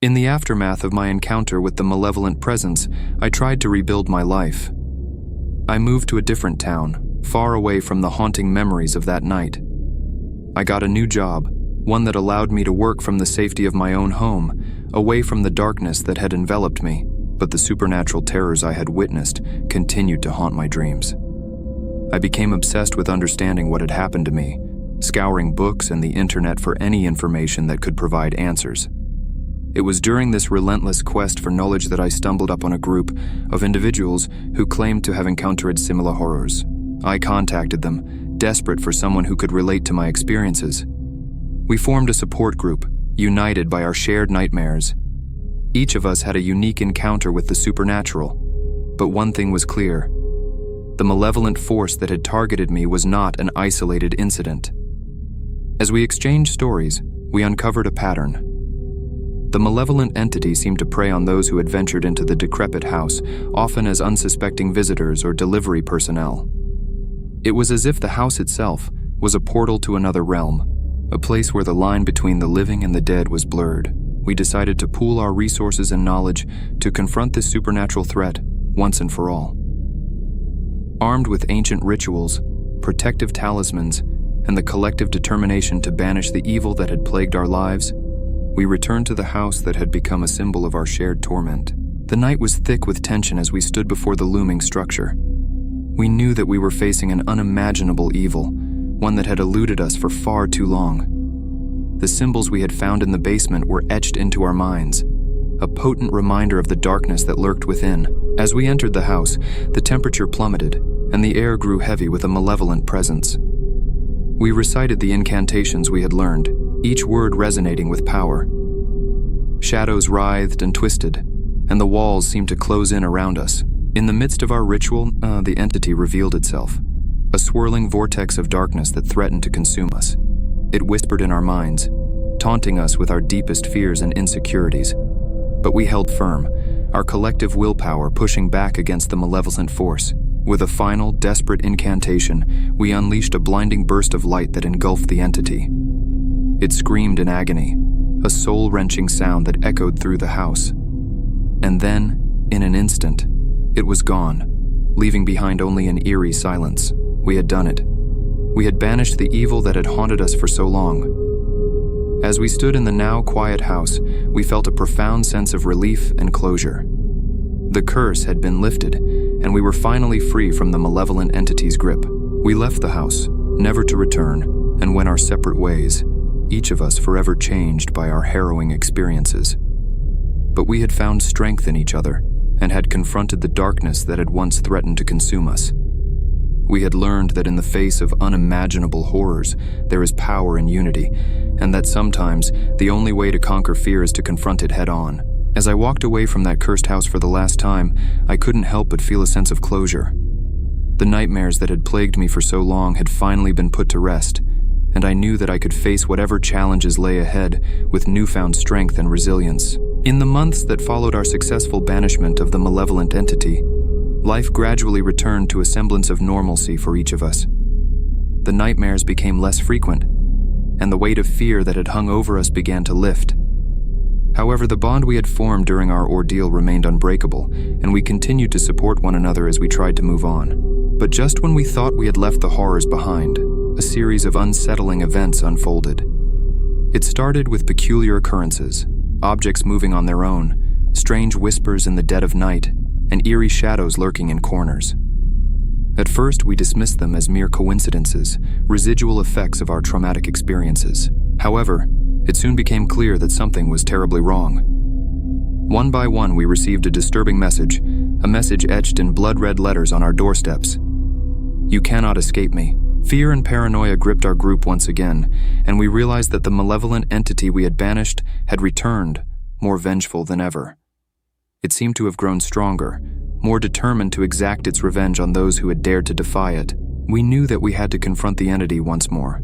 In the aftermath of my encounter with the malevolent presence, I tried to rebuild my life. I moved to a different town, far away from the haunting memories of that night. I got a new job, one that allowed me to work from the safety of my own home, away from the darkness that had enveloped me, but the supernatural terrors I had witnessed continued to haunt my dreams. I became obsessed with understanding what had happened to me, scouring books and the internet for any information that could provide answers. It was during this relentless quest for knowledge that I stumbled upon a group of individuals who claimed to have encountered similar horrors. I contacted them, desperate for someone who could relate to my experiences. We formed a support group, united by our shared nightmares. Each of us had a unique encounter with the supernatural, but one thing was clear. The malevolent force that had targeted me was not an isolated incident. As we exchanged stories, we uncovered a pattern. The malevolent entity seemed to prey on those who had ventured into the decrepit house, often as unsuspecting visitors or delivery personnel. It was as if the house itself was a portal to another realm, a place where the line between the living and the dead was blurred. We decided to pool our resources and knowledge to confront this supernatural threat once and for all. Armed with ancient rituals, protective talismans, and the collective determination to banish the evil that had plagued our lives, we returned to the house that had become a symbol of our shared torment. The night was thick with tension as we stood before the looming structure. We knew that we were facing an unimaginable evil, one that had eluded us for far too long. The symbols we had found in the basement were etched into our minds, a potent reminder of the darkness that lurked within. As we entered the house, the temperature plummeted, and the air grew heavy with a malevolent presence. We recited the incantations we had learned, each word resonating with power. Shadows writhed and twisted, and the walls seemed to close in around us. In the midst of our ritual, the entity revealed itself, a swirling vortex of darkness that threatened to consume us. It whispered in our minds, taunting us with our deepest fears and insecurities. But we held firm, our collective willpower pushing back against the malevolent force. With a final, desperate incantation, we unleashed a blinding burst of light that engulfed the entity. It screamed in agony, a soul-wrenching sound that echoed through the house. And then, in an instant, it was gone, leaving behind only an eerie silence. We had done it. We had banished the evil that had haunted us for so long. As we stood in the now quiet house, we felt a profound sense of relief and closure. The curse had been lifted, and we were finally free from the malevolent entity's grip. We left the house, never to return, and went our separate ways, each of us forever changed by our harrowing experiences. But we had found strength in each other, and had confronted the darkness that had once threatened to consume us. We had learned that in the face of unimaginable horrors, there is power in unity, and that sometimes the only way to conquer fear is to confront it head-on. As I walked away from that cursed house for the last time, I couldn't help but feel a sense of closure. The nightmares that had plagued me for so long had finally been put to rest, and I knew that I could face whatever challenges lay ahead with newfound strength and resilience. In the months that followed our successful banishment of the malevolent entity, life gradually returned to a semblance of normalcy for each of us. The nightmares became less frequent, and the weight of fear that had hung over us began to lift. However, the bond we had formed during our ordeal remained unbreakable, and we continued to support one another as we tried to move on. But just when we thought we had left the horrors behind, a series of unsettling events unfolded. It started with peculiar occurrences, objects moving on their own, strange whispers in the dead of night, and eerie shadows lurking in corners. At first, we dismissed them as mere coincidences, residual effects of our traumatic experiences. However, it soon became clear that something was terribly wrong. One by one, we received a disturbing message, a message etched in blood-red letters on our doorsteps. "You cannot escape me." Fear and paranoia gripped our group once again, and we realized that the malevolent entity we had banished had returned, more vengeful than ever. It seemed to have grown stronger, more determined to exact its revenge on those who had dared to defy it. We knew that we had to confront the entity once more,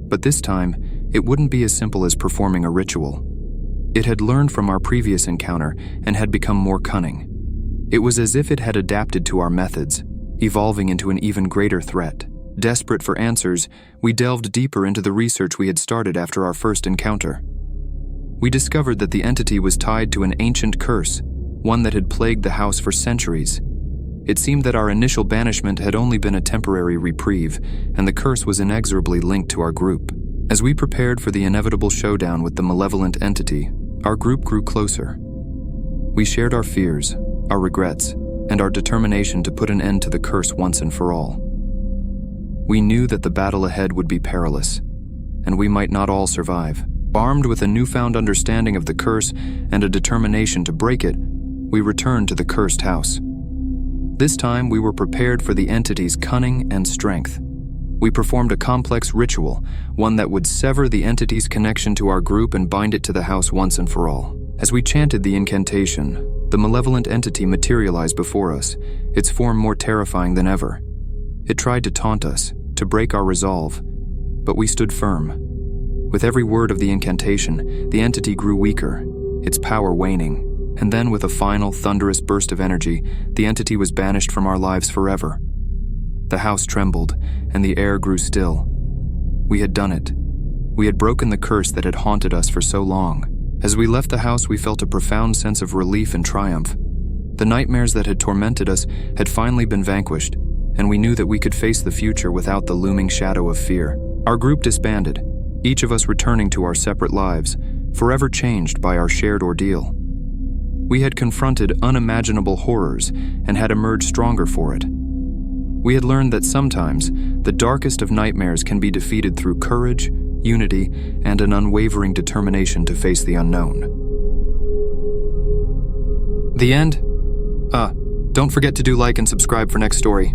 but this time, it wouldn't be as simple as performing a ritual. It had learned from our previous encounter and had become more cunning. It was as if it had adapted to our methods, evolving into an even greater threat. Desperate for answers, we delved deeper into the research we had started after our first encounter. We discovered that the entity was tied to an ancient curse, one that had plagued the house for centuries. It seemed that our initial banishment had only been a temporary reprieve, and the curse was inexorably linked to our group. As we prepared for the inevitable showdown with the malevolent entity, our group grew closer. We shared our fears, our regrets, and our determination to put an end to the curse once and for all. We knew that the battle ahead would be perilous, and we might not all survive. Armed with a newfound understanding of the curse and a determination to break it, we returned to the cursed house. This time, we were prepared for the entity's cunning and strength. We performed a complex ritual, one that would sever the entity's connection to our group and bind it to the house once and for all. As we chanted the incantation, the malevolent entity materialized before us, its form more terrifying than ever. It tried to taunt us, to break our resolve, but we stood firm. With every word of the incantation, the entity grew weaker, its power waning, and then with a final, thunderous burst of energy, the entity was banished from our lives forever. The house trembled, and the air grew still. We had done it. We had broken the curse that had haunted us for so long. As we left the house, we felt a profound sense of relief and triumph. The nightmares that had tormented us had finally been vanquished, and we knew that we could face the future without the looming shadow of fear. Our group disbanded, each of us returning to our separate lives, forever changed by our shared ordeal. We had confronted unimaginable horrors and had emerged stronger for it. We had learned that sometimes the darkest of nightmares can be defeated through courage, unity, and an unwavering determination to face the unknown. The end? Don't forget to do like and subscribe for next story.